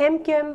MQM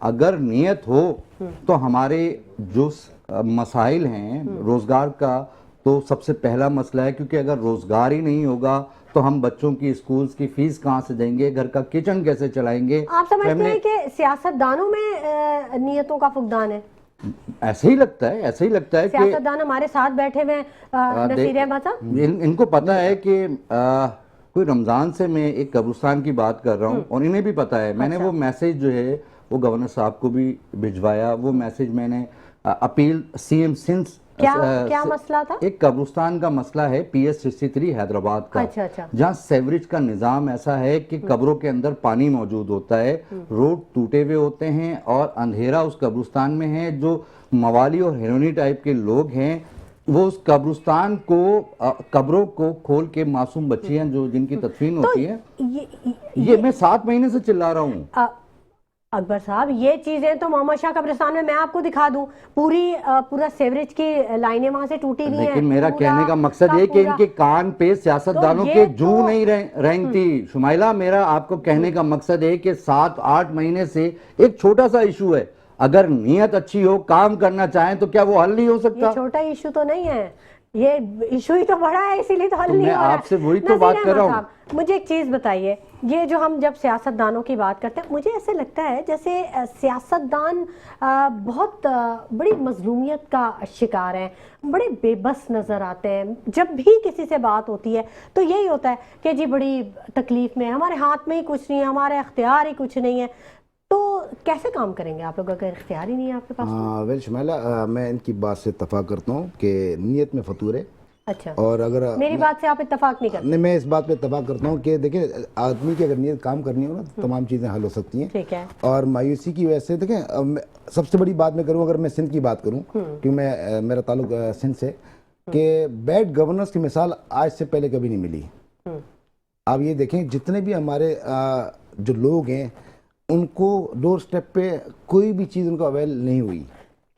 اگر نیت ہو تو ہمارے جو مسائل ہیں روزگار کا تو سب سے پہلا مسئلہ ہے, کیونکہ اگر روزگار ہی نہیں ہوگا تو ہم بچوں کی اسکولز کی فیس کہاں سے دیں گے, گھر کا کچن کیسے چلائیں گے. آپ سمجھتے ہیں کہ سیاست دانوں میں نیتوں کا فقدان ہے؟ ایسے ہی لگتا ہے, ایسے ہی لگتا ہے کہ سیاست دان ہمارے ساتھ بیٹھے ہوئے نصیر احمد صاحب, ان کو پتا ہے کہ کوئی رمضان سے میں ایک قبرستان کی بات کر رہا ہوں اور انہیں بھی پتا ہے. میں نے وہ میسیج جو ہے وہ گورنر صاحب کو بھی بھجوایا. وہ میسیج میں نے اپیل سی ایم سندھ, کیا مسئلہ تھا؟ ایک قبرستان کا مسئلہ ہے PS 63 حیدرآباد کا, جہاں سیوریج کا نظام ایسا ہے کہ قبروں کے اندر پانی موجود ہوتا ہے, روڈ ٹوٹے ہوئے ہوتے ہیں اور اندھیرا اس قبرستان میں ہے. جو موالی اور ہیرونی ٹائپ کے لوگ ہیں وہ اس قبرستان کو, قبروں کو کھول کے معصوم بچیاں جو جن کی تدفین ہوتی ہے, یہ میں 7 مہینے سے چلا رہا ہوں. اکبر صاحب یہ چیزیں تو محمد شاہ قبرستان میں آپ کو دکھا دوں, پورا سیوریج کی لائنیں وہاں سے ٹوٹی ہوئی ہیں. لیکن میرا کہنے کا مقصد یہ کہ ان کے کان پہ سیاست دانوں کے جو نہیں رینگتی. شمائلہ, میرا آپ کو کہنے کا مقصد ہے کہ 7-8 مہینے سے ایک چھوٹا سا ایشو ہے, اگر نیت اچھی ہو, کام کرنا چاہیں تو کیا وہ حل نہیں ہو سکتا؟ یہ چھوٹا ایشو تو نہیں ہے, یہ ایشو ہی تو بڑا ہے, اسی لیے تو حل نہیں ہو رہا. میں آپ سے وہی تو بات کر رہا ہوں. مجھے ایک چیز بتائیے, یہ جو ہم جب سیاست دانوں کی بات کرتے ہیں مجھے ایسے لگتا ہے جیسے سیاست دان بہت بڑی مظلومیت کا شکار ہیں, بڑے بے بس نظر آتے ہیں. جب بھی کسی سے بات ہوتی ہے تو یہی ہوتا ہے کہ جی بڑی تکلیف میں, ہمارے ہاتھ میں ہی کچھ نہیں ہے, ہمارے اختیار ہی کچھ نہیں ہے. تو کیسے کام کریں گے آپ لوگ اگر اختیار ہی نہیں ہے آپ کے پاس؟ ویل شمائلہ, میں ان کی بات سے اتفاق کرتا ہوں کہ نیت میں فطور ہے. اچھا, اور اگر میری بات سے آپ اتفاق نہیں کرتے؟ نہیں, میں اس بات پہ اتفاق کرتا ہوں کہ دیکھیں آدمی کی اگر نیت کام کرنی ہو نا تو تمام چیزیں حل ہو سکتی ہیں. ٹھیک ہے. اور مایوسی کی وجہ سے دیکھیں, سب سے بڑی بات میں کروں, اگر میں سندھ کی بات کروں کیونکہ میرا تعلق سندھ سے, کہ بیڈ گورننس کی مثال آج سے پہلے کبھی نہیں ملی. آپ یہ دیکھیں جتنے بھی ہمارے جو لوگ ہیں ان کو ڈور سٹیپ پہ کوئی بھی چیز ان کو اویل نہیں ہوئی.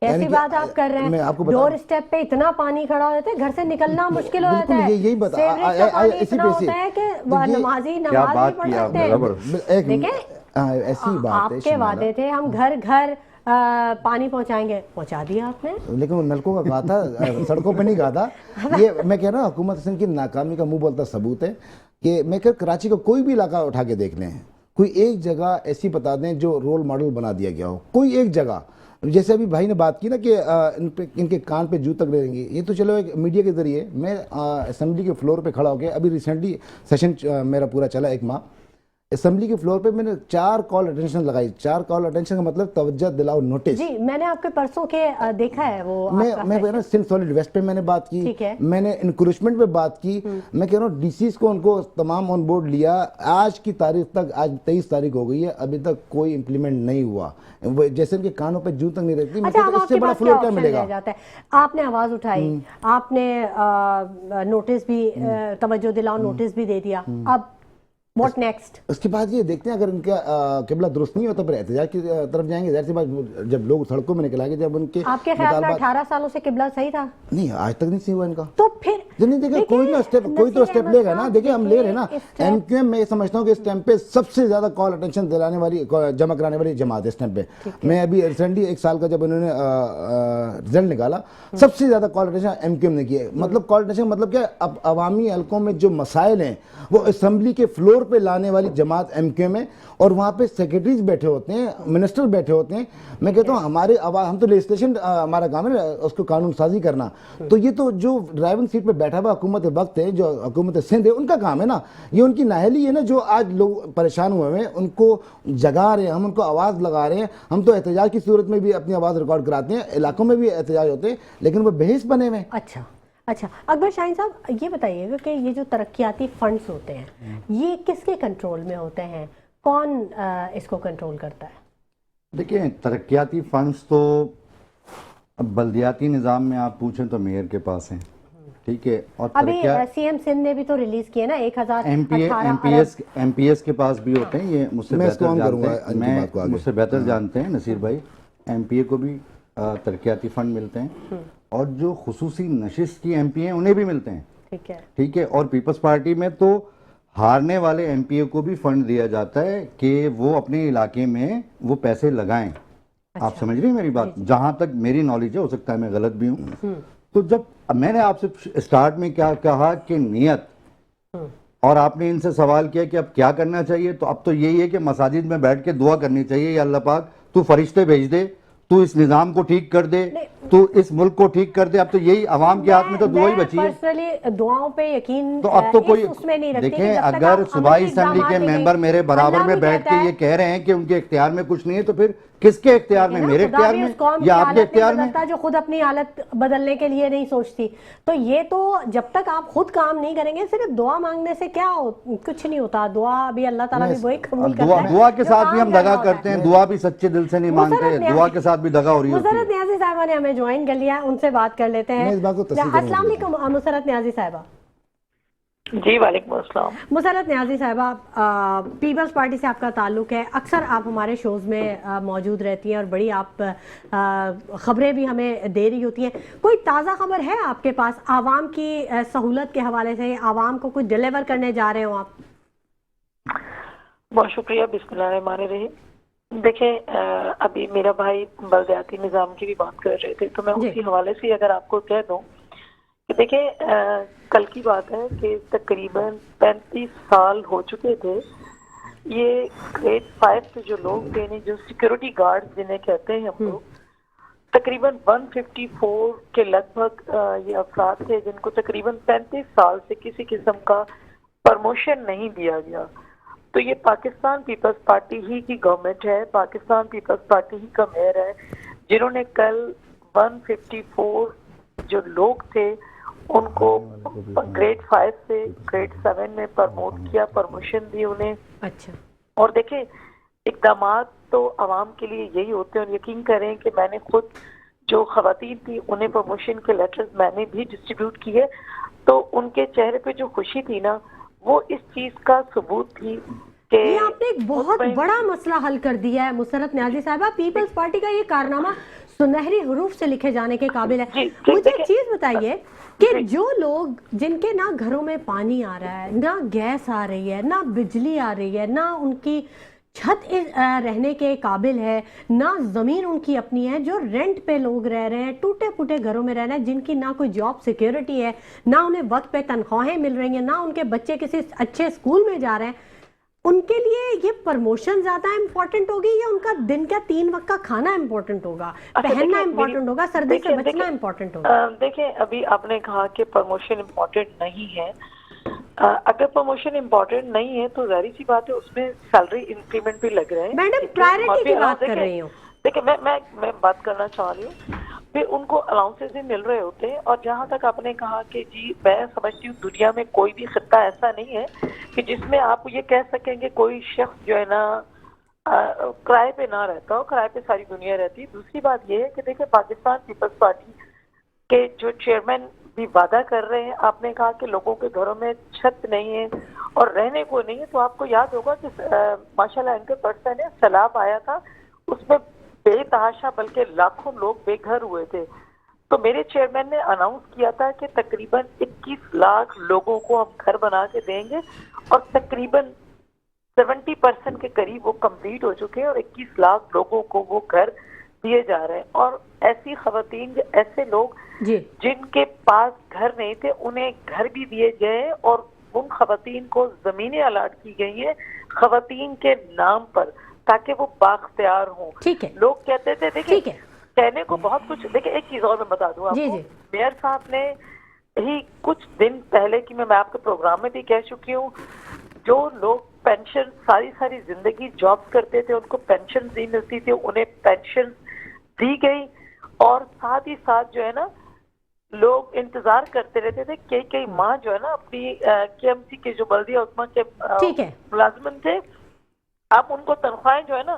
ایسی بات آپ کر رہے ہیں, ڈور سٹیپ پہ اتنا پانی کھڑا ہو جاتا ہے, گھر سے نکلنا مشکل ہو جاتا ہے. یہی بتا اسی پہ ہوتا ہے کہ نمازی نماز نہیں پڑھ سکتے. دیکھیں ایسی بات ہے, آپ کے وعدے تھے ہم گھر گھر پانی پہنچائیں گے, پہنچا دیا آپ نے, لیکن وہ نلکوں کا کہا تھا, سڑکوں پہ نہیں کہا تھا. یہ میں کہہ رہا ہوں حکومت سندھ کی ناکامی کا منہ بولتا ثبوت ہے کہ میں کہ کراچی کا کوئی بھی علاقہ اٹھا کے دیکھ لیں, کوئی ایک جگہ ایسی بتا دیں جو رول ماڈل بنا دیا گیا ہو, کوئی ایک جگہ. جیسے ابھی بھائی نے بات کی نا کہ ان کے کان پہ جو تک رہیں گے, یہ تو چلو ایک میڈیا کے ذریعے. میں اسمبلی کے فلور پہ کھڑا ہو کے, ابھی ریسنٹلی سیشن میرا پورا چلا 1 ماہ, اسمبلی کے فلور پہ میں نے 4 کال اٹینشن لگائی. 4 کال اٹینشن کا مطلب توجہ دلاؤ نوٹس. جی میں نے آپ کے پرسوں کے دیکھا ہے وہ, میں کہہ رہا ہوں سندھ سالڈ ویسٹ پہ میں نے بات کی, میں نے انکروچمنٹ پہ بات کی. میں کہہ رہا ہوں ڈی سیز کو ان کو تمام آن بورڈ لیا. آج کی تاریخ تک, آج 23 تاریخ ہو گئی ہے, ابھی تک کوئی امپلیمنٹ نہیں ہوا. جیسے ان کے کانوں پہ جوں تک نہیں رہتی. اس سے بڑا فلور کیا ملے گا؟ آپ نے آواز اٹھائی, آپ نے نوٹس بھی, توجہ دلاؤ نوٹس بھی دے دیا, اب واٹ نیکسٹ؟ اس کے بعد یہ دیکھتے ہیں اگر ان کا قبلہ درست نہیں ہوتا پھر احتجاج کی طرف جائیں گے. ظاہر سی بات, جب لوگ سڑکوں میں نکل آئے گے, جب ان کے آپ کے خیال میں 18 سالوں سے قبلہ صحیح تھا؟ نہیں, آج تک نہیں صحیح ہوا ان کا. تو پھر نہیں دیکھیں کوئی تو اسٹیپ لے گا نا. دیکھیں ہم لے رہے ہیں نا. ایم کیو ایم, میں یہ سمجھتا ہوں کہ اس ٹائم پہ سب سے زیادہ کال اٹینشن دلانے والی, جمع کرانے والی جماعت ہے اس ٹائم پہ. میں ابھی ریسنٹلی 1 سال کا جب انہوں نے رزلٹ نکالا, سب سے زیادہ کال اٹینشن ایم کیو ایم نے کی ہے. مطلب کال اٹینشن مطلب کیا, اب عوامی حلقوں میں جو مسائل ہیں وہ اسمبلی کے فلور پہ لانے والی جماعت ایم کیو ایم ہے. اور وہاں پہ سیکرٹریز بیٹھے ہوتے ہیں, منسٹر بیٹھے ہوتے ہیں. میں کہتا ہوں ہمارے ہم تو لیجسلیشن ہمارا کام ہے اس کو قانون سازی کرنا. تو یہ تو جو ڈرائیونگ سیٹ پہ بیٹھا ہوا حکومت وقت ہے, جو حکومت سندھ ہے, ان کا کام ہے نا. یہ ان کی نااہلی ہے نا, جو آج لوگ پریشان ہوئے ہیں ان کو جگا رہے ہیں, ہم ان کو آواز لگا رہے ہیں. ہم تو احتجاج کی صورت میں بھی اپنی آواز ریکارڈ کراتے ہیں, علاقوں میں بھی احتجاج ہوتے ہیں, لیکن وہ بحث بنے ہوئے. اچھا اکبر شاہین صاحب یہ بتائیے گا کہ یہ جو ترقیاتی فنڈز ہوتے ہیں یہ کس کے کنٹرول میں ہوتے ہیں, کون اس کو کنٹرول کرتا ہے؟ دیکھیں ترقیاتی فنڈز تو بلدیاتی نظام میں آپ پوچھیں تو میئر کے پاس ہیں, ٹھیک ہے. اور ابھی سی ایم سندھ نے بھی تو ریلیز کیے نا 1018 ایم پی ایس کے پاس بھی ہوتے ہیں. یہ مجھ سے بہتر جانتے ہیں نصیر بھائی. ایم پی اے کو بھی ترقیاتی فنڈ ملتے ہیں, اور جو خصوصی نشست کی ایم پی ہیں انہیں بھی ملتے ہیں, ٹھیک ہے. اور پیپلز پارٹی میں تو ہارنے والے ایم پی او کو بھی فنڈ دیا جاتا ہے کہ وہ اپنے علاقے میں وہ پیسے لگائیں. آپ سمجھ رہی ہیں میری بات؟ جہاں تک میری نالج ہے، ہو سکتا ہے میں غلط بھی ہوں. تو جب میں نے آپ سے اسٹارٹ میں کیا کہا کہ نیت، اور آپ نے ان سے سوال کیا کہ اب کیا کرنا چاہیے، تو اب تو یہی ہے کہ مساجد میں بیٹھ کے دعا کرنی چاہیے، یا اللہ پاک تو فرشتے بھیج دے، تو اس نظام کو ٹھیک کر دے، تو اس ملک کو ٹھیک کر دے. اب تو یہی عوام کے ہاتھ میں تو دعا ہی بچی ہے. پرسنلی دعاؤں پہ یقین تو اب تو کوئی اس میں نہیں رکھتی. دیکھیں، اگر صوبائی اسمبلی کے ممبر میرے برابر میں بیٹھ کے یہ کہہ رہے ہیں کہ ان کے اختیار میں کچھ نہیں ہے، تو پھر کس کے اختیار میں؟ میرے اختیار میں یا آپ کے اختیار میں؟ جو خود اپنی حالت بدلنے کے لیے نہیں سوچتی. تو یہ تو جب تک آپ خود کام نہیں کریں گے، صرف دعا مانگنے سے کیا کچھ نہیں ہوتا. دعا بھی اللہ تعالیٰ بھی وہی قبول کرتا ہے. دعا کے ساتھ بھی ہم دغا کرتے ہیں، دعا بھی سچے دل سے نہیں مانگتے، دعا کے ساتھ بھی دغا ہو رہی ہوتی ہے. مسرت نیازی صاحبہ نے ہمیں جوائن کر لیا ہے، ان سے بات کر لیتے ہیں. السلام علیکم مسرت نیازی صاحبہ. جی وعلیکم السلام. مسرت نیازی صاحبہ، پیپلز پارٹی سے آپ کا تعلق ہے، اکثر آپ ہمارے شوز میں موجود رہتی ہیں اور بڑی آپ خبریں بھی ہمیں دے رہی ہوتی ہیں. کوئی تازہ خبر ہے آپ کے پاس عوام کی سہولت کے حوالے سے؟ عوام کو کچھ ڈیلیور کرنے جا رہے ہوں آپ؟ بہت شکریہ. بسم اللہ الرحمن الرحیم. دیکھیں، ابھی میرا بھائی بلدیاتی نظام کی بھی بات کر رہے تھے، تو میں اسی حوالے سے اگر آپ کو کہہ دوں کہ دیکھیں، کل کی بات ہے کہ تقریباً 35 سال ہو چکے تھے. یہ گریڈ 5 سے جو لوگ تھے، جو سیکیورٹی گارڈ جنہیں کہتے ہیں ہم لوگ، تقریباً 154 کے لگ بھگ یہ افراد تھے جن کو تقریباً 35 سال سے کسی قسم کا پرموشن نہیں دیا گیا. تو یہ پاکستان پیپلز پارٹی ہی کی گورنمنٹ ہے، پاکستان پیپلز پارٹی ہی کا میئر ہے، جنہوں نے کل 154 جو لوگ تھے ان کو گریڈ 5 سے گریڈ 7 میں پرموٹ کیا، پرموشن دی انہیں. اچھا. اور دیکھیں، اقدامات تو عوام کے لیے یہی ہوتے ہیں، اور یقین کریں کہ میں نے خود جو خواتین تھی انہیں پرموشن کے لیٹرز میں نے بھی ڈسٹریبیوٹ کیے، تو ان کے چہرے پہ جو خوشی تھی نا، وہ اس چیز کا ثبوت تھی کہ یہ آپ نے ایک بہت بڑا مسئلہ حل کر دیا ہے مسرت نیازی صاحبہ. پیپلز پارٹی کا یہ کارنامہ سنہری حروف سے لکھے جانے کے قابل ہے. مجھے ایک چیز بتائیے کہ جو لوگ جن کے نہ گھروں میں پانی آ رہا ہے، نہ گیس آ رہی ہے، نہ بجلی آ رہی ہے، نہ ان کی چھت رہنے کے قابل ہے، نہ زمین ان کی اپنی ہے، جو رینٹ پہ لوگ رہ رہے ہیں، ٹوٹے پھوٹے گھروں میں رہ رہے ہیں، جن کی نہ کوئی جاب سیکیورٹی ہے، نہ انہیں وقت پہ تنخواہیں مل رہی ہیں، نہ ان کے بچے کسی اچھے اسکول میں جا رہے ہیں، ان کے لیے یہ پرموشن زیادہ امپورٹنٹ ہوگی یا ان کا دن کا 3 وقت کا کھانا امپورٹنٹ ہوگا، پہننا امپورٹنٹ ہوگا، سردی سے بچنا امپورٹنٹ ہوگا؟ دیکھیں، ابھی آپ نے کہا کہ پرموشن امپورٹنٹ نہیں ہے. اگر پرموشن امپورٹنٹ نہیں ہے تو ظاہری سی بات ہے اس میں سیلری انکریمنٹ بھی لگ رہے ہیں. میڈم پرائرٹی کی بات کر رہی ہوں. دیکھیں، میں بات کرنا چاہ رہی ہوں، پھر ان کو الاؤنسز بھی مل رہے ہوتے ہیں. اور جہاں تک آپ نے کہا کہ جی، میں سمجھتی ہوں دنیا میں کوئی بھی خطہ ایسا نہیں ہے کہ جس میں آپ یہ کہہ سکیں کہ کوئی شخص جو ہے نا کرائے پہ نہ رہتا ہو. کرائے پہ ساری دنیا رہتی. دوسری بات یہ ہے کہ دیکھیں، پاکستان پیپلز پارٹی کے جو چیئرمین بھی وعدہ کر رہے ہیں. آپ نے کہا کہ لوگوں کے گھروں میں چھت نہیں ہے اور رہنے کو نہیں ہے، تو آپ کو یاد ہوگا کہ ماشاءاللہ اینکر پرسن ہے، سیلاب آیا تھا، اس میں بے تحاشا بلکہ لاکھوں لوگ بے گھر ہوئے تھے. تو میرے چیئرمین نے اناؤنس کیا تھا کہ تقریباً 21 لاکھ لوگوں کو ہم گھر بنا کے دیں گے، اور تقریباً 70% کے قریب وہ کمپلیٹ ہو چکے ہیں، اور 21 لاکھ لوگوں کو وہ گھر دیے جا رہے ہیں. اور ایسی خواتین، ایسے لوگ جن کے پاس گھر نہیں تھے، انہیں گھر بھی دیے گئے، اور ان خواتین کو زمینیں الاٹ کی گئی ہیں خواتین کے نام پر، تاکہ وہ بااختیار ہوں. لوگ کہتے تھے، دیکھیں کہنے کو بہت کچھ. دیکھیں، ایک چیز اور میں بتا دوں آپ کو، میئر صاحب نے ہی کچھ دن پہلے کی میں آپ کے پروگرام میں بھی کہہ چکی ہوں، جو لوگ پینشن ساری زندگی جاب کرتے تھے ان کو پینشن نہیں ملتی تھی، انہیں پینشن دی گئی. اور ساتھ ہی ساتھ جو ہے نا، لوگ انتظار کرتے رہتے تھے. کئی ماں جو ہے نا اپنی کے ایم سی کے جو بلدیہ عظمیٰ کے ملازمن تھے، اب ان کو تنخواہیں جو ہے نا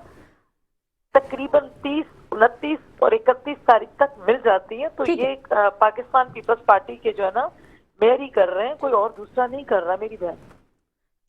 تقریباً 30، 29 اور 31 تاریخ تک مل جاتی ہیں. تو یہ پاکستان پیپلز پارٹی کے جو ہے نا میئر ہی کر رہے ہیں، کوئی اور دوسرا نہیں کر رہا میری بہن.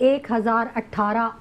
1018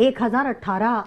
1018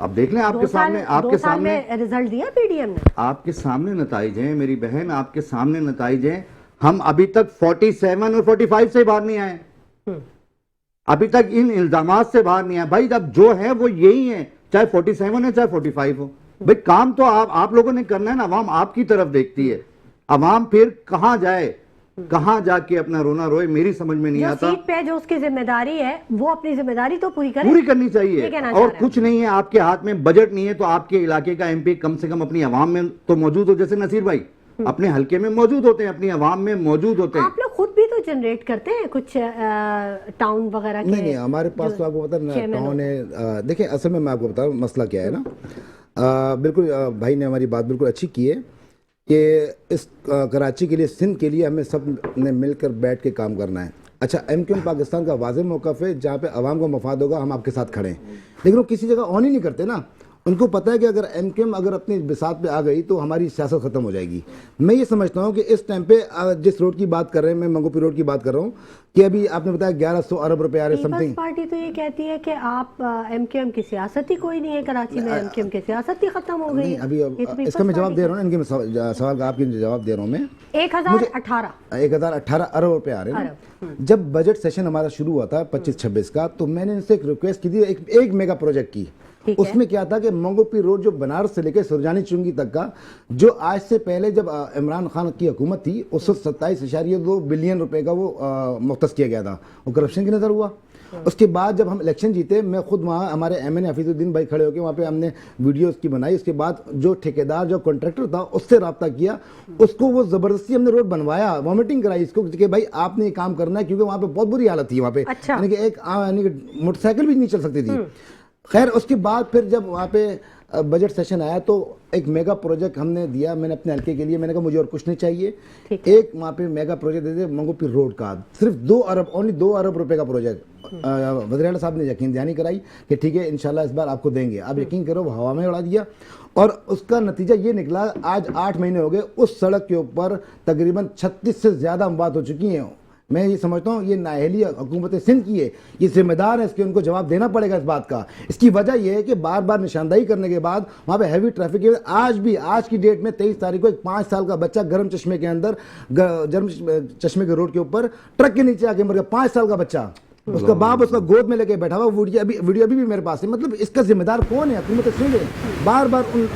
اب دیکھ لیں آپ کے سامنے، دو سال میں رزلٹ دیا پی ڈی ایم نے، آپ کے سامنے نتائج ہیں میری بہن، آپ کے سامنے نتائج ہیں. ہم ابھی تک 47 اور 45 سے باہر نہیں آئے، ابھی تک ان الزامات سے باہر نہیں آئے. بھائی اب جو ہے وہ یہی ہے، چاہے 47 ہے چاہے 45 ہو. بھائی کام تو آپ لوگوں نے کرنا ہے نا. عوام آپ کی طرف دیکھتی ہے، عوام پھر کہاں جائے، کہاں جا کے اپنا رونا روئے، میری سمجھ میں نہیں آتا. سیٹ پہ جو اس کی ذمہ داری ہے وہ اپنی ذمہ داری تو پوری کرنی چاہیے. اور کچھ نہیں ہے آپ کے ہاتھ میں، بجٹ نہیں ہے تو آپ کے علاقے کا ایم پی کم سے کم اپنی عوام میں تو موجود ہو. جیسے نصیر بھائی اپنے حلقے میں موجود ہوتے ہیں، اپنی عوام میں موجود ہوتے ہیں. آپ لوگ خود بھی تو جنریٹ کرتے ہیں کچھ ٹاؤن وغیرہ کے؟ نہیں ہمارے پاس تو آپ کو پتا ٹاؤن ہے. دیکھیں اصل میں آپ کو بتا رہا ہوں مسئلہ کیا ہے نا. بالکل بھائی نے ہماری بات بالکل اچھی کی ہے کہ اس کراچی کے لیے، سندھ کے لیے ہمیں سب نے مل کر بیٹھ کے کام کرنا ہے. اچھا ایم کیو ایم پاکستان کا واضح موقف ہے، جہاں پہ عوام کا مفاد ہوگا ہم آپ کے ساتھ کھڑے ہیں. لیکن وہ کسی جگہ آن ہی نہیں کرتے نا. ان کو پتہ ہے کہ اگر ایم کیو ایم اگر اپنی بساط پہ آ گئی تو ہماری سیاست ختم ہو جائے گی. میں یہ سمجھتا ہوں کہ اس ٹائم پہ جس روڈ کی بات کر رہے ہیں، میں منگوپی روڈ کی بات کر رہا ہوں، کہ ابھی آپ نے بتایا 1100 ارب روپے آ رہے سم تھنگ. پارٹی تو یہ کہتی ہے کہ آپ ایم کیو ایم کی سیاست ہی کوئی نہیں ہے کراچی میں، ایم کیو ایم کی سیاست ہی ختم ہو گئی. ابھی اس کا میں جواب دے رہا ہوں نا، ان کے سوال کا آپ کے جواب دے رہا ہوں میں. 1018 ارب روپے آ رہے ہیں. جب بجٹ سیشن ہمارا شروع ہوا تھا 25-26 کا، تو میں نے ان سے ایک ریکویسٹ کی تھی، ایک میگا پروجیکٹ کی. اس میں کیا تھا کہ منگوپی روڈ جو بنارس سے لے کے سرجانی چنگی تک کا، جو آج سے پہلے جب عمران خان کی حکومت تھی اس وقت 27.2 بلین روپے کا وہ مختص کیا گیا تھا، وہ کرپشن کی نظر ہوا. اس کے بعد جب ہم الیکشن جیتے، میں خود وہاں ہمارے ایم این اے حفیظ الدین بھائی کھڑے ہو کے وہاں پہ ہم نے ویڈیوز کی بنائی. اس کے بعد جو ٹھیکیدار جو کانٹریکٹر تھا اس سے رابطہ کیا، اس کو وہ زبردستی ہم نے روڈ بنوایا، وامٹنگ کرائی اس کو کہ بھائی آپ نے یہ کام کرنا ہے، کیونکہ وہاں پہ بہت بری حالت تھی وہاں پہ، یعنی کہ ایک موٹر سائیکل بھی نہیں چل سکتی تھی. خیر اس کے بعد پھر جب وہاں پہ بجٹ سیشن آیا تو ایک میگا پروجیکٹ ہم نے دیا. میں نے اپنے حلقے کے لیے میں نے کہا مجھے اور کچھ نہیں چاہیے، ایک وہاں پہ میگا پروجیکٹ دے دے منگوپی روڈ کا، صرف 2 ارب روپے کا پروجیکٹ. وزیر اعلیٰ صاحب نے یقین دہانی کرائی کہ ٹھیک ہے انشاءاللہ اس بار آپ کو دیں گے. آپ یقین کرو وہ ہوا میں اڑا دیا، اور اس کا نتیجہ یہ نکلا آج 8 مہینے ہو گئے اس سڑک کے اوپر تقریباً 36 سے زیادہ اموات ہو چکی ہیں. میں یہ سمجھتا ہوں یہ نااہلی حکومت سندھ کی ہے، یہ ذمہ دار ہے، اس کے ان کو جواب دینا پڑے گا اس بات کا. اس کی وجہ یہ ہے کہ بار بار نشاندہی کرنے کے بعد وہاں پہ ہیوی ٹریفک ہے. آج کی ڈیٹ میں 23 تاریخ کو ایک 5 سال کا بچہ گرم چشمے کے اندر، گرم چشمے کے روڈ کے اوپر ٹرک کے نیچے آ کے مر گیا. 5 سال کا بچہ، اس کا باپ اس کا گود میں لے کے بیٹھا ہوا. ویڈیو ابھی بھی میرے پاس ہے. مطلب اس کا ذمہ دار کون ہے؟ حکومت سندھ ہے. بار بار ان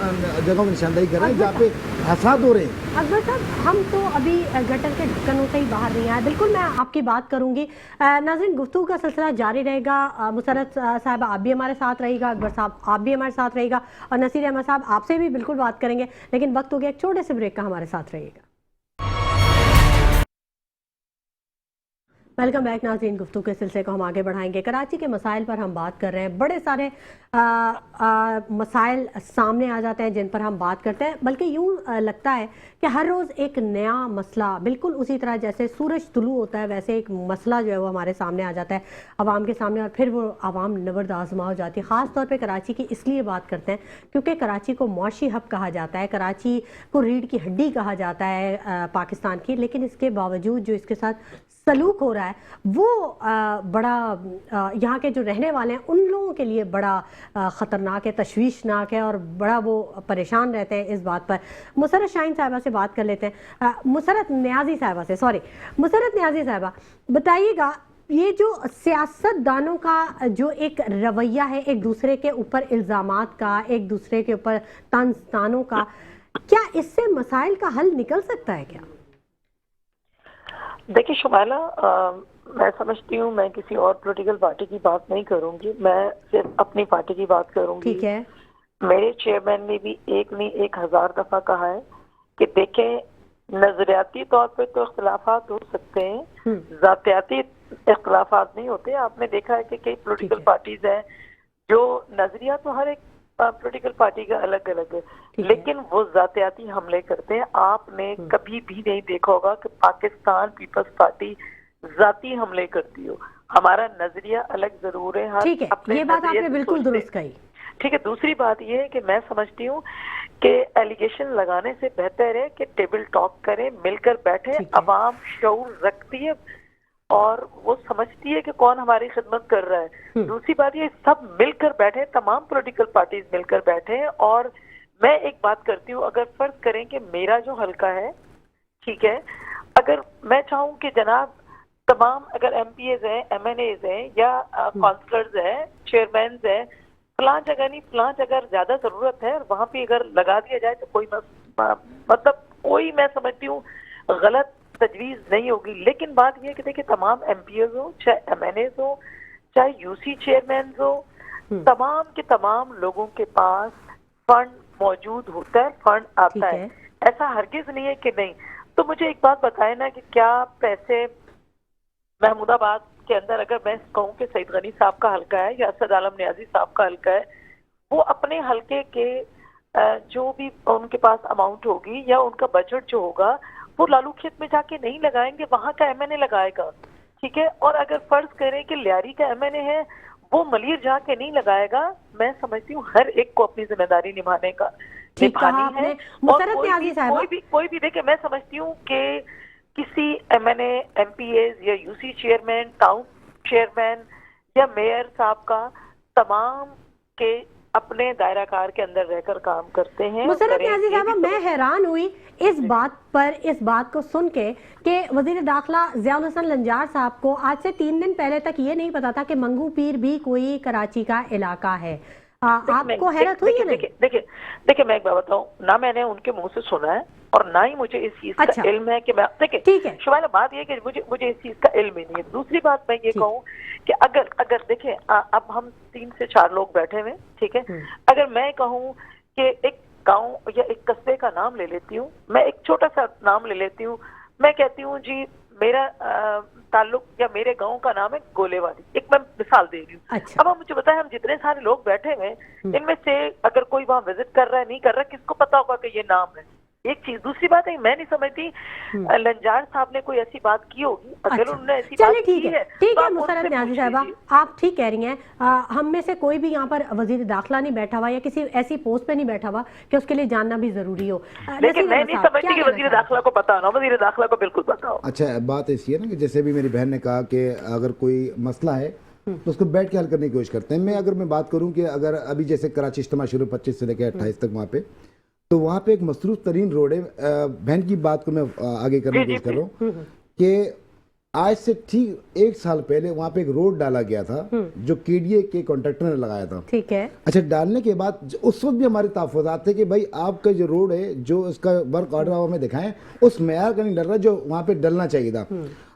جگہوں میں نشاندہی کر رہے ہیں جہاں پہ حادثات ہو رہے ہیں. اکبر صاحب ہم تو ابھی گٹر کے ڈھکنوں سے ہی باہر نہیں آئے. بالکل میں آپ کی بات کروں گی. ناظرین گفتگو کا سلسلہ جاری رہے گا. مسرت صاحب آپ بھی ہمارے ساتھ رہے گا، اکبر صاحب آپ بھی ہمارے ساتھ رہے گا، اور نصیر احمد صاحب آپ سے بھی بالکل بات کریں گے. لیکن وقت ہو گیا ایک چھوٹے سے بریک کا، ہمارے ساتھ رہیے گا. ویلکم بیک ناظرین. گفتگو کے سلسلے کو ہم آگے بڑھائیں گے. کراچی کے مسائل پر ہم بات کر رہے ہیں. بڑے سارے مسائل سامنے آ جاتے ہیں جن پر ہم بات کرتے ہیں، بلکہ یوں لگتا ہے کہ ہر روز ایک نیا مسئلہ، بالکل اسی طرح جیسے سورج طلوع ہوتا ہے ویسے ایک مسئلہ جو ہے وہ ہمارے سامنے آ جاتا ہے عوام کے سامنے، اور پھر وہ عوام نبرد آزما ہو جاتی ہے. خاص طور پہ کراچی کی اس لیے بات کرتے ہیں کیونکہ کراچی کو معاشی ہب کہا جاتا ہے، کراچی کو ریڑھ کی ہڈی کہا جاتا ہے پاکستان کی. لیکن اس کے باوجود جو اس کے ساتھ سلوک ہو رہا ہے وہ بڑا یہاں کے جو رہنے والے ہیں ان لوگوں کے لیے بڑا خطرناک ہے، تشویشناک ہے، اور بڑا وہ پریشان رہتے ہیں اس بات پر. مسرت شاہین صاحبہ سے بات کر لیتے ہیں. مسرت نیازی صاحبہ بتائیے گا، یہ جو سیاست دانوں کا جو ایک رویہ ہے ایک دوسرے کے اوپر الزامات کا، ایک دوسرے کے اوپر طنز تانوں کا، کیا اس سے مسائل کا حل نکل سکتا ہے کیا؟ دیکھیے شمائلہ، میں سمجھتی ہوں میں کسی اور پولیٹیکل پارٹی کی بات نہیں کروں گی، میں صرف اپنی پارٹی کی بات کروں گی. ٹھیک ہے. میرے چیئرمین نے بھی ایک نہیں 1000 دفعہ کہا ہے کہ دیکھیں نظریاتی طور پہ تو اختلافات ہو سکتے ہیں، ذاتیاتی اختلافات نہیں ہوتے. آپ نے دیکھا ہے کہ کئی پولیٹیکل پارٹیز ہیں جو نظریہ تو ہر ایک پولیٹیکل پارٹی کا الگ الگ ہے، لیکن وہ ذاتیاتی حملے کرتے ہیں. آپ نے کبھی بھی نہیں دیکھا ہوگا کہ پاکستان پیپلز پارٹی ذاتی حملے کرتی ہو. ہمارا نظریہ الگ ضرور ہے. ٹھیک ہے، یہ بات آپ نے بالکل درست کہی. ٹھیک ہے. دوسری بات یہ ہے کہ میں سمجھتی ہوں کہ ایلیگیشن لگانے سے بہتر ہے کہ ٹیبل ٹاک کریں، مل کر بیٹھیں. عوام شعور رکھتی ہے، اور وہ سمجھتی ہے کہ کون ہماری خدمت کر رہا ہے. دوسری بات یہ سب مل کر بیٹھے, تمام پولیٹیکل پارٹیز مل کر بیٹھے, اور میں ایک بات کرتی ہوں, اگر فرض کریں کہ میرا جو حلقہ ہے, ٹھیک ہے, اگر میں چاہوں کہ جناب تمام اگر ایم پی ایز ہیں, ایم این ایز ہیں, یا کونسلرز ہیں, چیئرمینز ہیں, فلاں جگہ نہیں فلاں جگہ زیادہ ضرورت ہے, اور وہاں پہ اگر لگا دیا جائے تو کوئی مطلب کوئی میں سمجھتی ہوں غلط تجویز نہیں ہوگی. لیکن بات یہ ہے کہ دیکھیں تمام ایم پی ایز ہو, چاہے ایم این ایز ہو, چاہے یو سی چیئرمینز ہو, تمام کے تمام لوگوں کے پاس فنڈ موجود ہوتا ہے, فنڈ آتا ہے, ایسا ہرگز نہیں ہے کہ نہیں. تو مجھے ایک بات بتائیں نا کہ کیا پیسے محمود آباد کے اندر, اگر میں کہوں کہ سعید غنی صاحب کا حلقہ ہے یا اسد عالم نیازی صاحب کا حلقہ ہے, وہ اپنے حلقے کے جو بھی ان کے پاس اماؤنٹ ہوگی یا ان کا بجٹ جو ہوگا وہ لالو کھیت میں جا کے نہیں لگائیں گے, وہاں کا ایم این اے لگائے گا, ٹھیک ہے. اور اگر فرض کریں کہ لیاری کا ایم این اے ہے, وہ ملیر جا کے نہیں لگائے گا. میں سمجھتی ہوں ہر ایک کو اپنی ذمہ داری نبھانی ہے. اور کوئی بھی دیکھیں, میں سمجھتی ہوں کہ کسی M N A, M P As یا U C chairman, town chairman یا میئر صاحب کا, تمام کے اپنے دائرہ کار کے اندر رہ کر کام کرتے ہیں. مسرت نیازی صاحبہ, میں حیران ہوئی اس بات کو سن کے کہ وزیر داخلہ ضیاء الحسن لنجار صاحب کو آج سے 3 دن پہلے تک یہ نہیں پتا تھا کہ منگو پیر بھی کوئی کراچی کا علاقہ ہے. آپ کو حیرت ہوئی ہے؟ دیکھیں میں ایک بات بتاؤں, نہ میں نے ان کے منہ سے سنا ہے اور نہ ہی مجھے اس چیز کا علم ہے کہ میں, دیکھیں شمائلہ بات یہ کہ مجھے اس چیز کا علم ہی نہیں ہے. دوسری بات میں یہ کہوں کہ اگر دیکھیں اب ہم 3 سے 4 لوگ بیٹھے ہوئے, ٹھیک ہے, اگر میں کہوں کہ ایک گاؤں یا ایک قصبے کا نام لے لیتی ہوں, میں ایک چھوٹا سا نام لے لیتی ہوں, میں کہتی ہوں جی میرا تعلق یا میرے گاؤں کا نام ہے گولے والی, ایک میں مثال دے رہی ہوں. اب آپ مجھے بتائیں, ہم جتنے سارے لوگ بیٹھے ہوئے ان میں سے اگر کوئی وہاں وزٹ کر رہا ہے نہیں کر رہا, کس کو پتا ہوگا کہ یہ نام ہے؟ ایک چیز. دوسری بات ہے, میں نہیں سمجھتی لنجار صاحب نے کوئی ایسی بات کی ہوگی. اگر انہوں نے ایسی بات کی ہے, ٹھیک ہے مسرت نیازی صاحبہ, آپ ٹھیک کہہ رہی ہیں. ہم میں سے کوئی بھی یہاں پر وزیر داخلہ نہیں بیٹھا ہوا یا کسی ایسی پوسٹ پہ نہیں بیٹھا ہوا کہ اس کے لیے جاننا بھی ضروری ہو. لیکن میں نہیں سمجھتی کہ وزیر داخلہ کو پتا ہونا, وزیر داخلہ کو بالکل پتا ہو. اچھا بات ایسی ہے نا کہ جیسے بھی میری بہن نے کہا کہ اگر کوئی مسئلہ ہے تو اس کو بیٹھ کے حل کرنے کی کوشش کرتے ہیں. اگر میں بات کروں کہ اگر ابھی جیسے کراچی اجتماع شروع 25 سے لے کے 28 تک وہاں پہ, تو وہاں پہ ایک مصروف ترین روڈ ہے. بہن کی بات کو میں آگے کرنے کی کوشش کر رہا ہوں کہ آج سے ٹھیک 1 سال پہلے وہاں پہ ایک روڈ ڈالا گیا تھا جو کے ڈی اے کے کانٹریکٹر نے لگایا تھا, ٹھیک ہے. اچھا, ڈالنے کے بعد اس وقت بھی ہمارے تحفظات تھے کہ بھائی آپ کا جو روڈ ہے, جو اس کا ورک آرڈر ہمیں دکھائیں, اس معیار کا نہیں ڈل رہا جو وہاں پہ ڈلنا چاہیے تھا.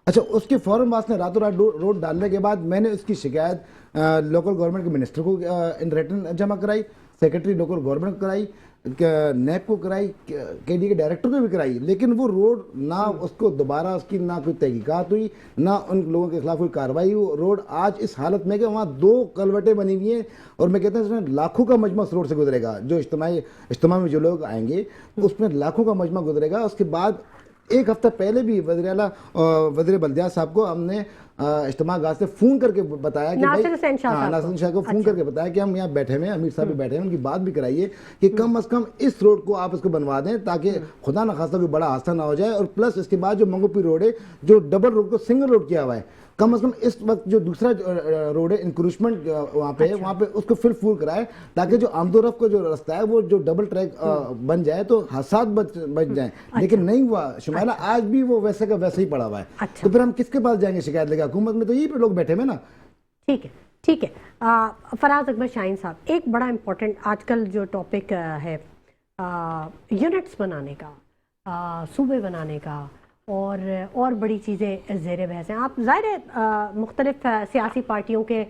اچھا, اس کے فوراً بعد نے راتوں رات روڈ ڈالنے کے بعد میں نے اس کی شکایت لوکل گورنمنٹ کے منسٹر کو ان ریٹن جمع کرائی, سیکرٹری لوکل گورنمنٹ کو کرائی, نیب کو کرائی, کے ڈی کے ڈائریکٹر کو بھی کرائی. لیکن وہ روڈ نہ اس کو دوبارہ اس کی نہ کوئی تحقیقات ہوئی, نہ ان لوگوں کے خلاف کوئی کارروائی ہوئی. روڈ آج اس حالت میں کہ وہاں 2 کلوٹیں بنی ہوئی ہیں, اور میں کہتا ہوں اس میں لاکھوں کا مجمع اس روڈ سے گزرے گا. جو اجتماع میں جو لوگ آئیں گے اس میں لاکھوں کا مجمع گزرے گا. اس کے بعد 1 ہفتہ پہلے بھی وزیر اعلیٰ وزیر بلدیات صاحب کو ہم نے اجتماع گاہ سے فون کر کے بتایا کہ ناصر حسین شاہ کو فون کر کے بتایا کہ ہم یہاں بیٹھے ہوئے ہیں, امیر صاحب بھی بیٹھے ہیں, ان کی بات بھی کرائیے کہ کم از کم اس روڈ کو آپ اس کو بنوا دیں تاکہ خدا نخواستہ کوئی بڑا حادثہ نہ ہو جائے. اور پلس اس کے بعد جو منگو پیر روڈ ہے جو ڈبل روڈ کو سنگل روڈ کیا ہوا ہے, کم از کم اس وقت جو دوسرا روڈ ہے انکروچمنٹ وہاں پہ ہے, وہاں پہ اس کو فل کرائے تاکہ جو آمد و رفت کا جو رستہ ہے وہ جو ڈبل ٹریک بن جائے تو حادثات بچ جائیں. لیکن نہیں ہوا شمائلہ, آج بھی وہ ویسے کا ویسے ہی پڑا ہوا ہے. تو پھر ہم کس کے پاس جائیں گے شکایت لے کے؟ حکومت میں تو یہی پہ لوگ بیٹھے ہوئے نا. ٹھیک ہے. فراز اکبر شاہین صاحب, ایک بڑا امپورٹنٹ آج کل جو ٹاپک ہے یونٹس بنانے کا, صوبے بنانے کا, اور بڑی چیزیں زیر بحث ہیں. آپ ظاہر ہے مختلف سیاسی پارٹیوں کے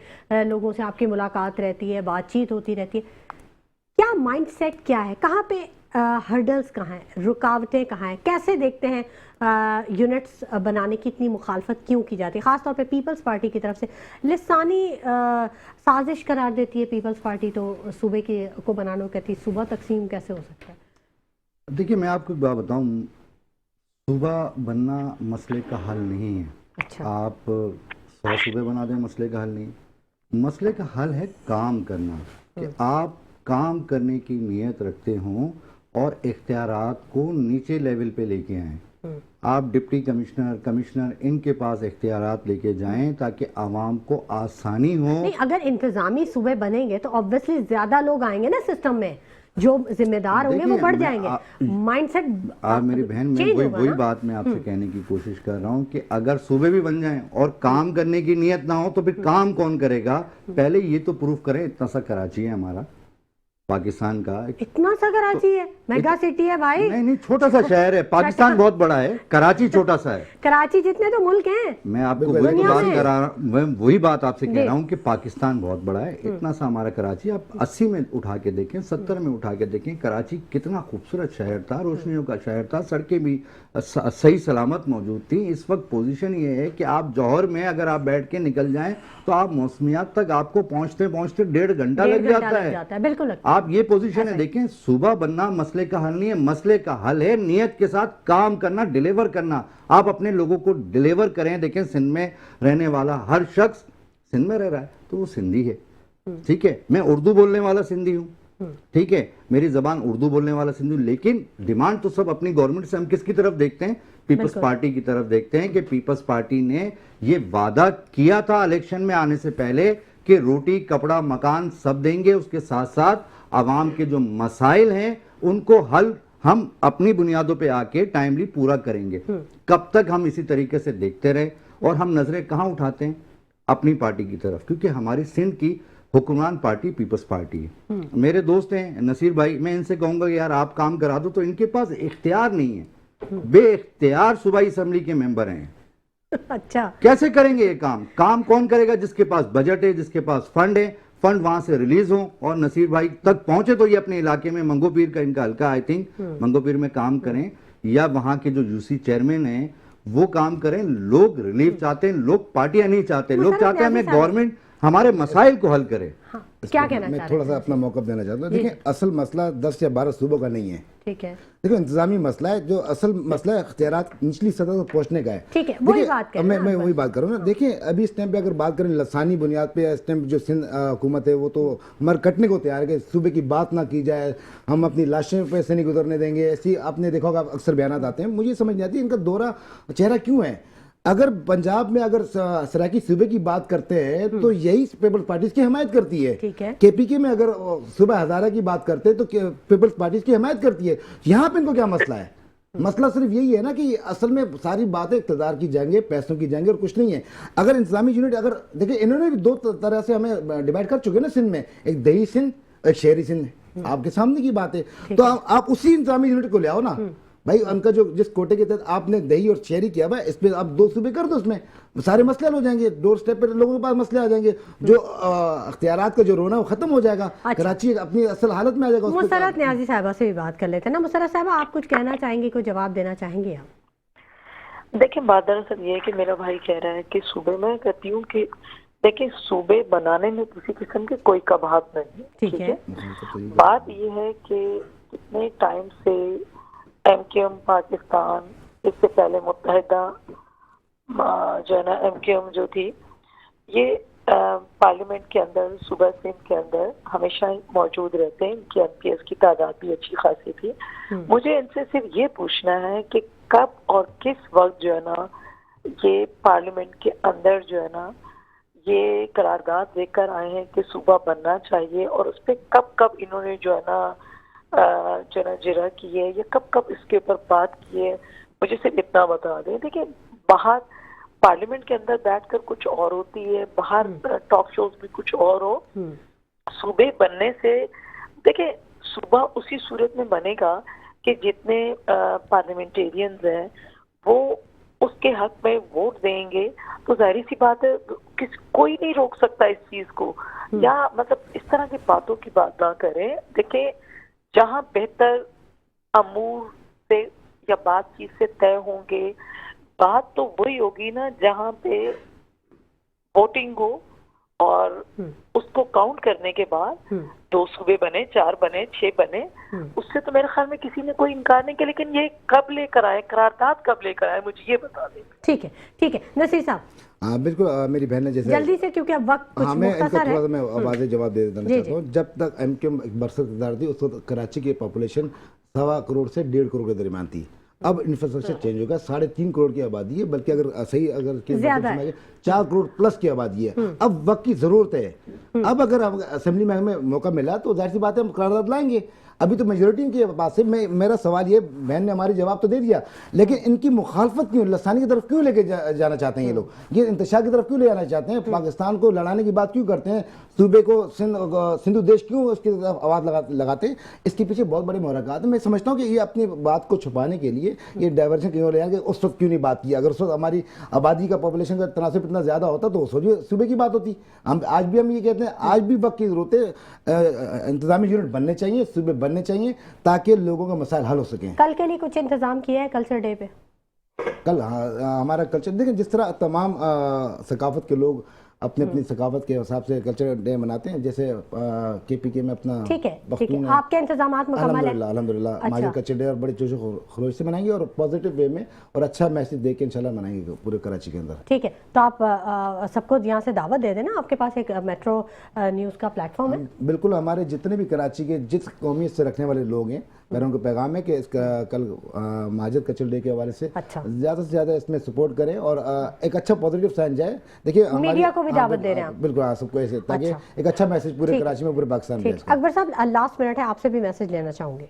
لوگوں سے آپ کی ملاقات رہتی ہے, بات چیت ہوتی رہتی ہے. کیا مائنڈ سیٹ کیا ہے, کہاں پہ ہرڈلز کہاں ہیں, رکاوٹیں کہاں ہیں, کیسے دیکھتے ہیں یونٹس بنانے کی اتنی مخالفت کیوں کی جاتی ہے؟ خاص طور پہ پیپلز پارٹی کی طرف سے لسانی سازش قرار دیتی ہے پیپلز پارٹی, تو صوبے کو بنانے کو کہتی ہے. صوبہ تقسیم کیسے ہو سکتا ہے؟ دیکھیے میں آپ کو ایک بات بتاؤں, صوبہ بننا مسئلے کا حل نہیں ہے. اچھا, آپ 100 صوبے بنا دیں مسئلے کا حل نہیں. مسئلے کا حل ہے کام کرنا, کہ آپ کام کرنے کی نیت رکھتے ہوں اور اختیارات کو نیچے لیول پہ لے کے آئیں. آپ ڈپٹی کمشنر کمشنر ان کے پاس اختیارات لے کے جائیں تاکہ عوام کو آسانی ہو. نہیں اگر انتظامی صوبے بنیں گے تو obviously زیادہ لوگ آئیں گے نا سسٹم میں, جو ذمہ دار ہوں گے وہ بڑھ جائیں گے, مائنڈ سیٹ. آپ میری بہن, میں وہی بات میں آپ سے کہنے کی کوشش کر رہا ہوں کہ اگر صوبے بھی بن جائیں اور کام کرنے کی نیت نہ ہو تو پھر کام کون کرے گا؟ پہلے یہ تو پروف کریں. اتنا سا کراچی ہے ہمارا پاکستان کا, اتنا سا کراچی ہے, میگا سٹی ہے بھائی. نہیں چھوٹا سا شہر ہے, پاکستان بہت بڑا ہے, کراچی چھوٹا سا ہے. کراچی جتنے تو ملک ہیں. میں آپ کو وہی بات آپ سے کہہ رہا ہوں کہ پاکستان بہت بڑا ہے. اتنا سا ہمارا کراچی, آپ 80 میں اٹھا کے دیکھیں, 70 میں اٹھا کے دیکھیں, کراچی کتنا خوبصورت شہر تھا, روشنیوں کا شہر تھا, سڑکیں بھی صحیح سلامت موجود تھیں. اس وقت پوزیشن یہ ہے کہ آپ جوہر میں اگر آپ بیٹھ کے نکل جائیں تو آپ موسمیات تک آپ کو پہنچتے پہنچتے 1.5 گھنٹہ لگ جاتا ہے. بالکل آپ یہ پوزیشن ہے. دیکھیں صوبہ بننا مسئلے کا حل نہیں ہے, مسئلے کا حل ہے نیت کے ساتھ کام کرنا, ڈیلیور کرنا. آپ اپنے لوگوں کو ڈیلیور کریں. دیکھیں سندھ میں رہنے والا ہر شخص سندھ میں رہ رہا ہے تو وہ سندھی ہے, ٹھیک ہے. میں اردو بولنے والا سندھی ہوں, ٹھیک ہے, میری زبان اردو بولنے والا سندھی ہوں, لیکن ڈیمانڈ تو سب اپنی گورنمنٹ سے ہم کس کی طرف دیکھتے ہیں؟ پیپلز پارٹی کی طرف دیکھتے ہیں کہ پیپلز پارٹی نے یہ وعدہ کیا تھا الیکشن میں آنے سے پہلے کہ روٹی کپڑا مکان سب دیں گے, اس کے ساتھ ساتھ عوام کے جو مسائل ہیں ان کو حل ہم اپنی بنیادوں پہ آ کے ٹائملی پورا کریں گے. کب تک ہم اسی طریقے سے دیکھتے رہے؟ اور ہم نظریں کہاں اٹھاتے ہیں؟ اپنی پارٹی کی طرف, کیونکہ ہماری سندھ کی حکمران پارٹی پیپلز پارٹی ہے. میرے دوست ہیں نصیر بھائی, میں ان سے کہوں گا کہ یار آپ کام کرا دو, تو ان کے پاس اختیار نہیں ہے, بے اختیار صوبائی اسمبلی کے ممبر ہیں. اچھا کیسے کریں گے یہ کام؟ کام کون کرے گا؟ جس کے پاس بجٹ ہے, جس کے پاس فنڈ ہے, فنڈ وہاں سے ریلیز ہوں اور نصیر بھائی تک پہنچے تو یہ اپنے علاقے میں منگو پیر کا ان کا حلقہ آئی تھنک منگو پیر میں کام کریں, یا وہاں کے جو یو سی چیئرمین ہیں وہ کام کریں. لوگ ریلیف چاہتے ہیں, لوگ پارٹیاں نہیں چاہتے, لوگ چاہتے ہیں ہمیں گورنمنٹ ہمارے مسائل کو حل کرے. کیا کہنا میں چاہ رہے تھوڑا سا اپنا موقف دینا چاہتا ہوں. دیکھیں اصل مسئلہ 10 یا 12 صوبوں کا نہیں ہے, ٹھیک ہے, دیکھو انتظامی مسئلہ ہے. جو اصل مسئلہ ہے اختیارات نچلی سطح تک پہنچنے کا ہے. ٹھیک ہے, وہی بات کریں. میں وہی بات کروں نا. دیکھیں ابھی اس ٹائم پہ اگر بات کریں لسانی بنیاد پہ, اس ٹائم جو سندھ حکومت ہے وہ تو مر کٹنے کو تیار ہے کہ صوبے کی بات نہ کی جائے, ہم اپنی لاشیں پہ سے نہیں گزرنے دیں گے. ایسی آپ نے دیکھا ہوگا اکثر بیانات آتے ہیں. مجھے سمجھ نہیں آتی ان کا دورہ چہرہ کیوں ہے. اگر پنجاب میں اگر سرائکی صوبے کی بات کرتے ہیں تو یہی پیپلز پارٹیز کی حمایت کرتی ہے. کے پی کے میں اگر صوبہ ہزارہ کی بات کرتے ہیں تو پیپلز پارٹیز کی حمایت کرتی ہے. یہاں پہ ان کو کیا مسئلہ ہے؟ مسئلہ صرف یہی ہے نا کہ اصل میں ساری باتیں اقتدار کی جائیں گے, پیسوں کی جائیں گے اور کچھ نہیں ہے. اگر انتظامی یونٹ, اگر دیکھیں انہوں نے بھی 2 طرح سے ہمیں ڈیوائڈ کر چکے نا سندھ میں, ایک دیہی سندھ ایک شہری سندھ, آپ کے سامنے کی بات ہے. تو آپ اسی انتظامی یونٹ کو لے آؤ نا بھائی. ان کا جو جس کوٹے کے تحت آپ نے دیہی اور شہری کیا ہوا ہے, اس پہ آپ 2 صوبے کر دو, اس میں سارے مسئلے حل ہو جائیں گے. ڈور سٹیپ پہ لوگوں کے پاس مسئلے آ جائیں گے, جو اختیارات کا جو رونا وہ ختم ہو جائے گا. کراچی اپنی اصل حالت میں آ جائے گا. مسرت نیازی صاحبہ سے بھی بات کر لیتے ہیں نا. مسرت صاحبہ آپ کچھ کہنا چاہیں گے, کوئی جواب دینا چاہیں گے آپ؟ دیکھیں بات دراصل یہ ہے کہ میرا بھائی کہہ رہا ہے کہ صوبے میں کہتی ہوں کہ دیکھیں صوبے بنانے میں کسی قسم کے کوئی کباہت نہیں ہے, ٹھیک ہے. بات یہ ہے کہ کتنے ٹائم سے ایم کیو ایم پاکستان, اس سے پہلے متحدہ جو ہے نا ایم کیو ایم جو تھی, یہ پارلیمنٹ کے اندر صوبہ سندھ کے اندر ہمیشہ موجود رہتے ہیں. ان کی ایم پی ایس کی تعداد بھی اچھی خاصی تھی. مجھے ان سے صرف یہ پوچھنا ہے کہ کب اور کس وقت جو ہے نا یہ پارلیمنٹ کے اندر جو ہے نا یہ قرارداد لے کر آئے ہیں کہ صوبہ بننا چاہیے, اور اس پہ کب کب انہوں نے جو ہے نا جرا کی ہے, یا کب کب اس کے اوپر بات کی ہے. مجھے صرف اتنا بتا دیں. دیکھیں باہر پارلیمنٹ کے اندر بیٹھ کر کچھ اور ہوتی ہے, باہر ٹاک شوز بھی کچھ اور ہو. صوبے بننے سے دیکھیں صوبہ اسی صورت میں بنے گا کہ جتنے پارلیمنٹیرینز ہیں وہ اس کے حق میں ووٹ دیں گے, تو ظاہری سی بات ہے کوئی نہیں روک سکتا اس چیز کو. یا مطلب اس طرح کی باتوں کی بات نہ کریں. دیکھیں جہاں بہتر امور سے یا بات چیت سے طے ہوں گے, بات تو وہی ہوگی نا جہاں پہ ووٹنگ ہو, اور اس کو کاؤنٹ کرنے کے بعد 2 صوبے بنے, 4 بنے, 6 بنے, اس سے تو میرے خیال میں کسی نے کوئی انکار نہیں کیا. لیکن یہ کب لے کر آئے, قرارداد کب لے کر آئے, مجھے یہ بتا دیں. ٹھیک ہے, ٹھیک ہے نصیر صاحب. ہاں بالکل, میری بہن نے جیسے جلدی سے کیونکہ اب وقت کچھ مختصر ہے. میں واضح جواب دے دینا چاہتا ہوں. جب تک ایم کیو ایم برسر اقتدار تھی اس وقت کراچی کی پاپولیشن 1.25 کروڑ سے 1.5 کروڑ کے درمیان تھی. اب انفراسٹرکچر چینج ہوگا. 3.5 کروڑ کی آبادی ہے, بلکہ اگر صحیح اگر زیادہ ہے. 4 کروڑ پلس کی آبادی ہے. اب وقت کی ضرورت ہے. اب اگر اسمبلی میں ہمیں موقع ملا تو ظاہر سی بات ہے ہم قرارداد لائیں گے. ابھی تو میجورٹی کے پاس ہے. میرا سوال یہ, بہن نے ہماری جواب تو دے دیا, لیکن ان کی مخالفت کیوں, لسانی کی طرف کیوں لے کے جانا چاہتے ہیں یہ لوگ, یہ انتشار کی طرف کیوں لے جانا چاہتے ہیں, پاکستان کو لڑانے کی بات کیوں کرتے ہیں, صوبے کو سندھو دیش کیوں اس کی طرف آواز لگاتے ہیں. اس کے پیچھے بہت بڑے محرکات ہیں. میں سمجھتا ہوں کہ یہ اپنی بات کو چھپانے کے لیے یہ ڈائیورشن کیوں لے جائیں کہ اس وقت کیوں نہیں بات کی. اگر اس وقت ہماری آبادی کا پاپولیشن کا تناسب اتنا زیادہ ہوتا تو اس وقت صوبے کی بات ہوتی. آج بھی ہم یہ کہتے ہیں, آج بھی وقت کی ضرورت ہے. انتظامی یونٹ بننے چاہیے, صوبے بننے چاہیے تاکہ لوگوں کا مسائل حل ہو سکیں. کل کے لیے کچھ انتظام کیا ہے کلچر ڈے پہ؟ کل ہمارا کلچر دیکھیں, جس طرح تمام ثقافت کے لوگ اپنی اپنی ثقافت کے حساب سے کلچر ڈے مناتے ہیں, جیسے کے پی کے میں اپنا ٹھیک ہے, آپ کے انتظامات مکمل ہیں؟ الحمدللہ ہمارے کلچر ڈے اور بڑے جوش و خروش سے منائیں گے, اور پازیٹیو وے میں اور اچھا میسج دے کے انشاءاللہ منائیں گے پورے کراچی کے اندر. ٹھیک ہے, تو آپ سب کو یہاں سے دعوت دے دینا, آپ کے پاس ایک میٹرو نیوز کا پلیٹ فارم ہے. بالکل, ہمارے جتنے بھی کراچی کے جس قومیت سے رکھنے والے لوگ ہیں, میرا ان کو پیغام ہے کہ اس کل ماجد کلچر ڈے کے حوالے سے زیادہ سے زیادہ اس میں سپورٹ کریں اور ایک اچھا پازیٹیو سائن جائے. دیکھیے میڈیا کو بھی دعوت دے رہے ہیں بالکل, سب کو ایسے, تاکہ ایک اچھا میسج پورے کراچی میں پورے پاکستان میں. اکبر صاحب لاسٹ منٹ ہے, آپ سے بھی میسج لینا چاہوں گے.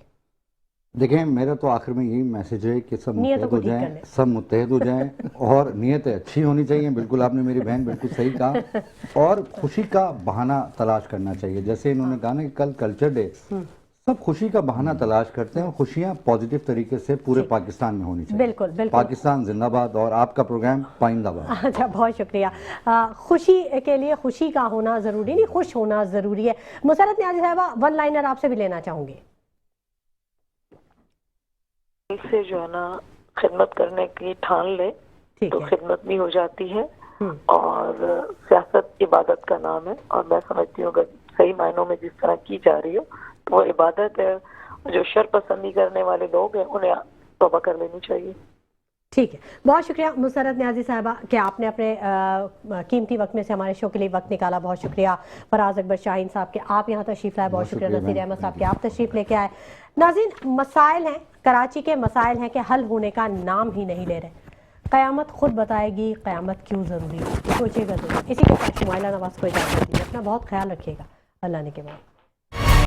دیکھیں, میرا تو آخر میں یہی میسج ہے کہ سب متحد ہو جائیں, سب متحد ہو جائیں, اور نیتیں اچھی ہونی چاہیے. بالکل آپ نے میری بہن بالکل صحیح کہا, اور خوشی کا بہانہ تلاش کرنا چاہیے. جیسے انہوں نے کہا نا کہ کل کلچر ڈے, سب خوشی کا بہانہ تلاش کرتے ہیں. خوشیاں پازیٹیو طریقے سے پورے پاکستان میں ہونی چاہیے. بالکل بالکل, پاکستان زندہ باد, اور آپ کا پروگرام پائندہ باد. اچھا, بہت شکریہ. خوشی کے لیے خوشی کا ہونا ضروری نہیں, خوش ہونا ضروری ہے. مسرت نیازی صاحبہ, ون لائنر آپ سے بھی لینا چاہوں گی. سے جو ہے نا خدمت کرنے کی ٹھان لے تو خدمت بھی ہو جاتی ہے, اور سیاست عبادت کا نام ہے, اور میں سمجھتی ہوں کہ صحیح معنوں میں جس طرح کی جا رہی ہو تو وہ عبادت ہے. جو شر پسندی کرنے والے لوگ ہیں انہیں توبہ کر لینی چاہیے. ٹھیک ہے, بہت شکریہ مسرت نیازی صاحبہ کہ آپ نے اپنے قیمتی وقت میں سے ہمارے شو کے لیے وقت نکالا. بہت شکریہ فراز اکبر شاہین صاحب کہ آپ یہاں تشریف لائے. بہت شکریہ نذیر احمد صاحب کہ آپ تشریف لے کے آئے. ناظرین, مسائل ہیں کراچی کے, مسائل ہیں کہ حل ہونے کا نام ہی نہیں لے رہے. قیامت خود بتائے گی قیامت کیوں ضروری ہے, سوچے گا ضرور. اسی کے ساتھ شمائلہ نواز کو اجازت دیجیے. اپنا بہت خیال رکھیے گا. اللہ نے کے بعد.